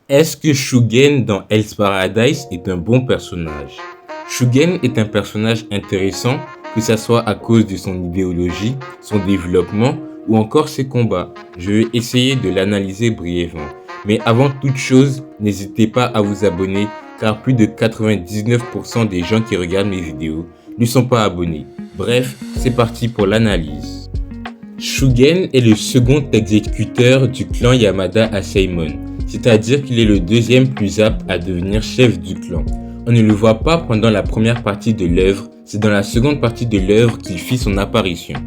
Est-ce que Shugen dans Hell's Paradise est un bon personnage? Shugen est un personnage intéressant, que ce soit à cause de son idéologie, son développement ou encore ses combats. Je vais essayer de l'analyser brièvement. Mais avant toute chose, n'hésitez pas à vous abonner car plus de 99% des gens qui regardent mes vidéos ne sont pas abonnés. Bref, c'est parti pour l'analyse. Shugen est le second exécuteur du clan Yamada Asaemon, c'est-à-dire qu'il est le deuxième plus apte à devenir chef du clan. On ne le voit pas pendant la première partie de l'œuvre, c'est dans la seconde partie de l'œuvre qu'il fit son apparition.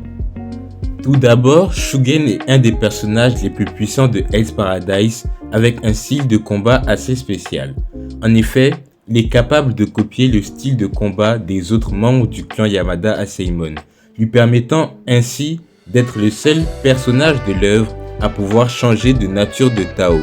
Tout d'abord, Shugen est un des personnages les plus puissants de Hell's Paradise avec un style de combat assez spécial. En effet, il est capable de copier le style de combat des autres membres du clan Yamada Asaemon, lui permettant ainsi d'être le seul personnage de l'œuvre à pouvoir changer de nature de Tao.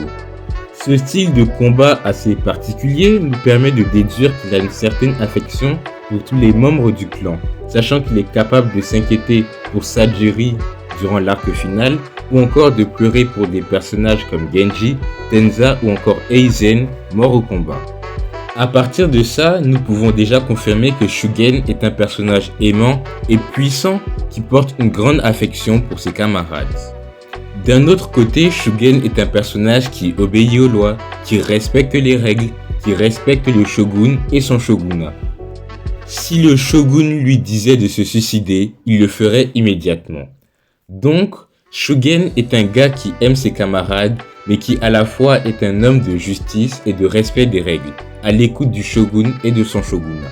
Ce style de combat assez particulier nous permet de déduire qu'il a une certaine affection pour tous les membres du clan, sachant qu'il est capable de s'inquiéter pour Sajiri durant l'arc final ou encore de pleurer pour des personnages comme Genji, Tenza ou encore Aizen morts au combat. À partir de ça, nous pouvons déjà confirmer que Shugen est un personnage aimant et puissant qui porte une grande affection pour ses camarades. D'un autre côté, Shugen est un personnage qui obéit aux lois, qui respecte les règles, qui respecte le shogun et son shogunat. Si le shogun lui disait de se suicider, il le ferait immédiatement. Donc, Shugen est un gars qui aime ses camarades, mais qui à la fois est un homme de justice et de respect des règles, à l'écoute du shogun et de son shogunat.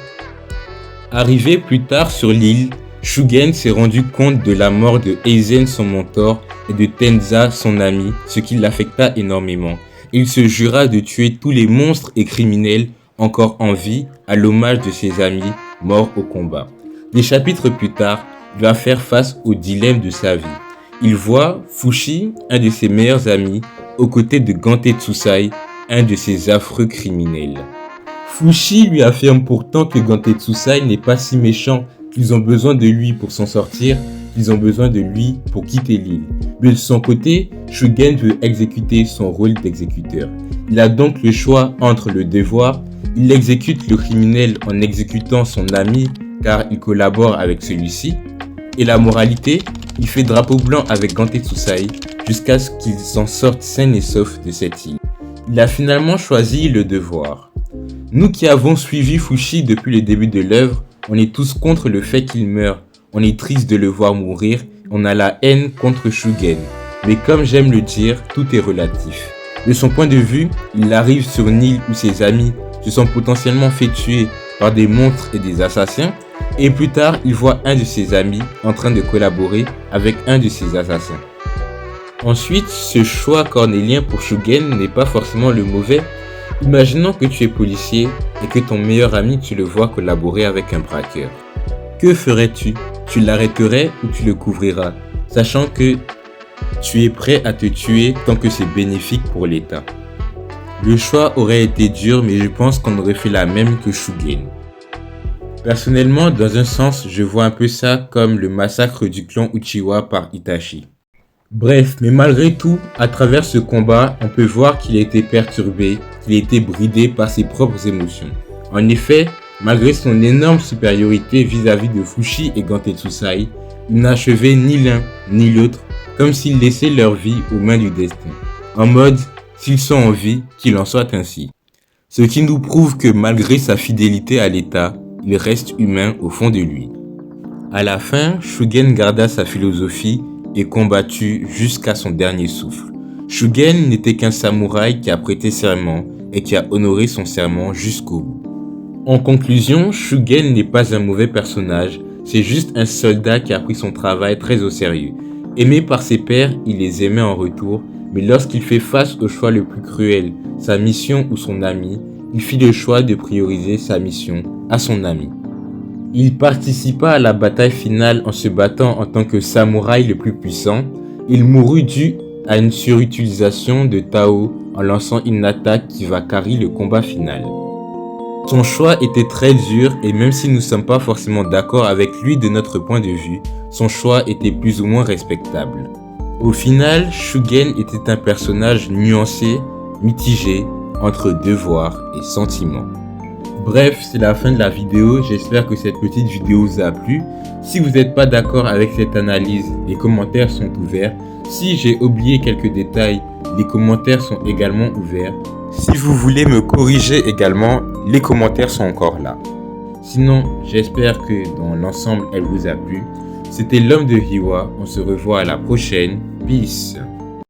Arrivé plus tard sur l'île, Shugen s'est rendu compte de la mort de Aizen son mentor et de Tenza son ami, ce qui l'affecta énormément. Il se jura de tuer tous les monstres et criminels encore en vie à l'hommage de ses amis morts au combat. Des chapitres plus tard, il va faire face au dilemme de sa vie. Il voit Fushi, un de ses meilleurs amis, aux côtés de Gante Tsusai, un de ses affreux criminels. Fushi lui affirme pourtant que Gante Tsusai n'est pas si méchant, qu'ils ont besoin de lui pour s'en sortir, qu'ils ont besoin de lui pour quitter l'île. Mais de son côté, Shugen veut exécuter son rôle d'exécuteur. Il a donc le choix entre le devoir, il exécute le criminel en exécutant son ami car il collabore avec celui-ci, et la moralité, il fait drapeau blanc avec Gante Tsusai jusqu'à ce qu'il s'en sorte sain et sauf de cette île. Il a finalement choisi le devoir. Nous qui avons suivi Fushi depuis le début de l'œuvre, on est tous contre le fait qu'il meure, on est triste de le voir mourir, on a la haine contre Shugen. Mais comme j'aime le dire, tout est relatif. De son point de vue, il arrive sur une île où ses amis se sont potentiellement fait tuer par des monstres et des assassins, et plus tard, il voit un de ses amis en train de collaborer avec un de ses assassins. Ensuite, ce choix cornélien pour Shugen n'est pas forcément le mauvais. Imaginons que tu es policier et que ton meilleur ami tu le vois collaborer avec un braqueur. Que ferais-tu? Tu l'arrêterais ou tu le couvriras, sachant que tu es prêt à te tuer tant que c'est bénéfique pour l'État. Le choix aurait été dur, mais je pense qu'on aurait fait la même que Shugen. Personnellement, dans un sens, je vois un peu ça comme le massacre du clan Uchiwa par Itachi. Bref, mais malgré tout, à travers ce combat, on peut voir qu'il a été perturbé, qu'il a été bridé par ses propres émotions. En effet, malgré son énorme supériorité vis-à-vis de Fushi et Gante Tsusai, il n'a achevé ni l'un ni l'autre, comme s'ils laissaient leur vie aux mains du destin. En mode, s'ils sont en vie, qu'il en soit ainsi. Ce qui nous prouve que malgré sa fidélité à l'État, il reste humain au fond de lui. À la fin, Shugen garda sa philosophie et combattu jusqu'à son dernier souffle. Shugen n'était qu'un samouraï qui a prêté serment et qui a honoré son serment jusqu'au bout. En conclusion, Shugen n'est pas un mauvais personnage, c'est juste un soldat qui a pris son travail très au sérieux. Aimé par ses pairs, il les aimait en retour, mais lorsqu'il fait face au choix le plus cruel, sa mission ou son ami, il fit le choix de prioriser sa mission à son ami. Il participa à la bataille finale en se battant en tant que samouraï le plus puissant. Il mourut dû à une surutilisation de Tao en lançant une attaque qui va carrer le combat final. Son choix était très dur et même si nous ne sommes pas forcément d'accord avec lui de notre point de vue, son choix était plus ou moins respectable. Au final, Shugen était un personnage nuancé, mitigé, entre devoir et sentiment. Bref, c'est la fin de la vidéo. J'espère que cette petite vidéo vous a plu. Si vous n'êtes pas d'accord avec cette analyse, les commentaires sont ouverts. Si j'ai oublié quelques détails, les commentaires sont également ouverts. Si vous voulez me corriger également, les commentaires sont encore là. Sinon, j'espère que dans l'ensemble, elle vous a plu. C'était l'homme de Hiwa. On se revoit à la prochaine. Peace.